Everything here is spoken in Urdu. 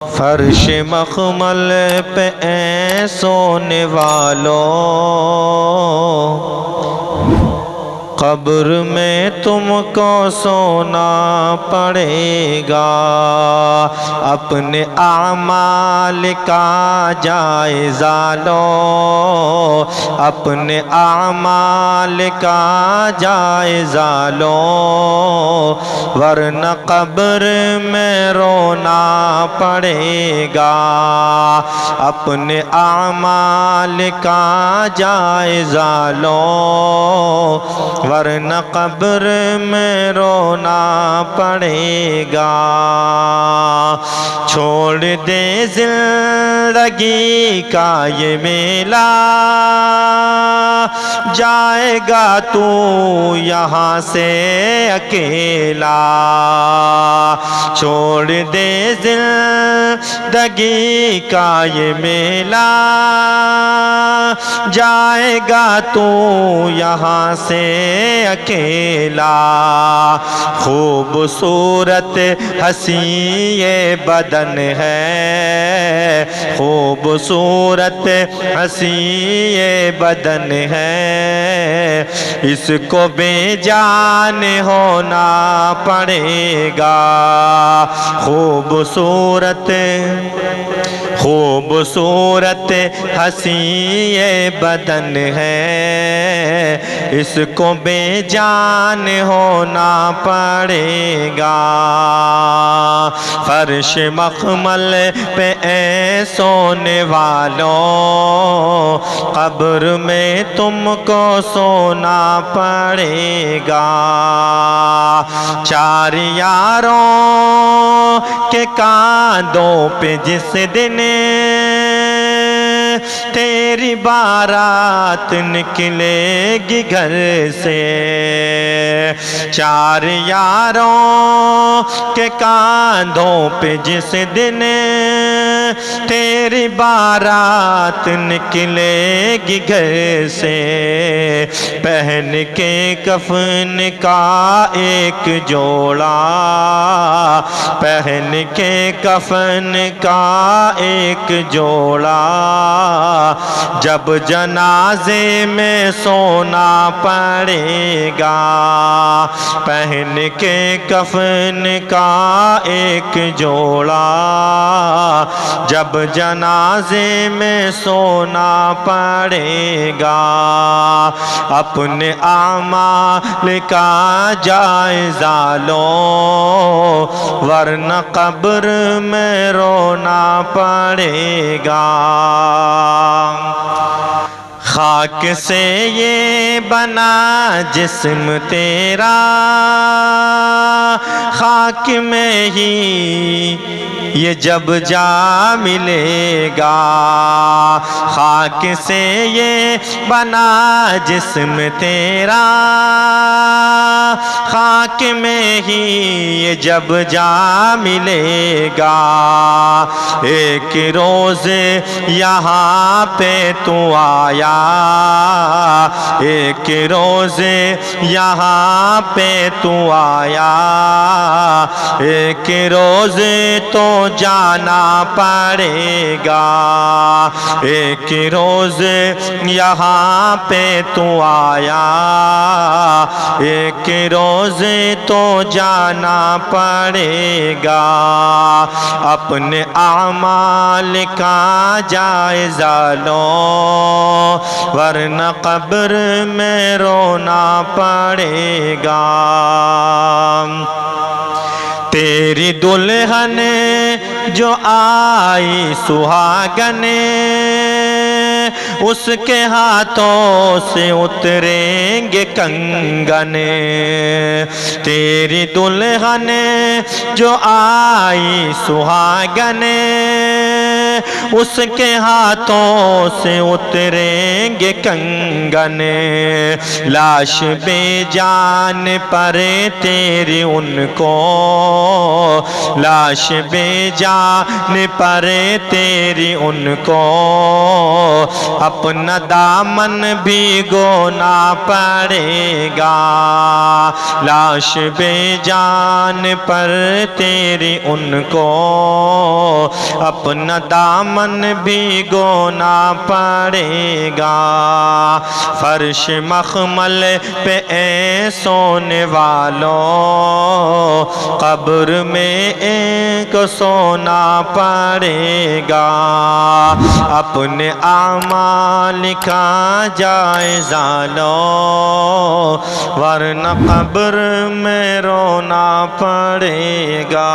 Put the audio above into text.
فرش مخمل پہ اے سونے والوں، قبر میں تم کو سونا پڑے گا۔ اپنے اعمال کا جائزہ لو، اپنے اعمال کا جائزہ لو، ورنہ قبر میں رونا پڑے گا۔ اپنے اعمال کا جائزہ لو، ورنہ قبر میں رونا پڑے گا۔ چھوڑ دے زندگی کا یہ میلہ، جائے گا تو یہاں سے اکیلا۔ چھوڑ دے زندگی کا یہ میلہ، جائے گا تو یہاں سے اکیلا۔ خوبصورت حسین یہ بدن ہے، خوبصورت حسین یہ بدن ہے، اس کو بے جان ہونا پڑے گا۔ خوبصورت خوبصورت حسین یہ بدن ہے، اس کو بے جان ہونا پڑے گا۔ فرش مخمل پہ اے سونے والوں، قبر میں تم کو سونا پڑے گا۔ چار یاروں کے کاندھوں پہ جس دن تیری بارات نکلے گی گھر سے، چار یاروں کے کاندھوں پہ جس دن تیری بارات نکلے گی گھر سے، پہن کے کفن کا ایک جوڑا، پہن کے کفن کا ایک جوڑا، جب جنازے میں سونا پڑے گا۔ پہن کے کفن کا ایک جوڑا، جب جنازے میں سونا پڑے گا۔ اپنے اعمال کا جائزہ لو، ورنہ قبر میں رونا پڑے گا۔ خاک سے یہ بنا جسم تیرا، خاک میں ہی یہ جب جا ملے گا۔ خاک سے یہ بنا جسم تیرا، خاک میں ہی یہ جب جا ملے گا۔ ایک روز یہاں پہ تو آیا، ایک روز یہاں پہ تو آیا، ایک روز تو جانا پڑے گا۔ ایک روز یہاں پہ تو آیا، ایک روز تو جانا پڑے گا۔ اپنے اعمال کا جائزہ لو، ورنہ قبر میں رونا پڑے گا۔ تیری دلہن جو آئی سہاگن، اس کے ہاتھوں سے اتریں گے کنگن۔ تیری دلہن جو آئی سہاگن، اس کے ہاتھوں سے اتریں گے کنگن، لاش بے جان پر تیری ان کو، لاش بے جان پر تیری ان کو، اپنا دامن بھگونا پڑے گا، لاش بے جان پر تیری ان کو، اپنا دامن بھگونا پڑے گا، فرش مخمل پہ اے سونے والوں، قبر میں ایک سونا پڑے گا، اپنے اعمال کا جائزہ لو، ورنہ قبر میں رونا پڑے گا۔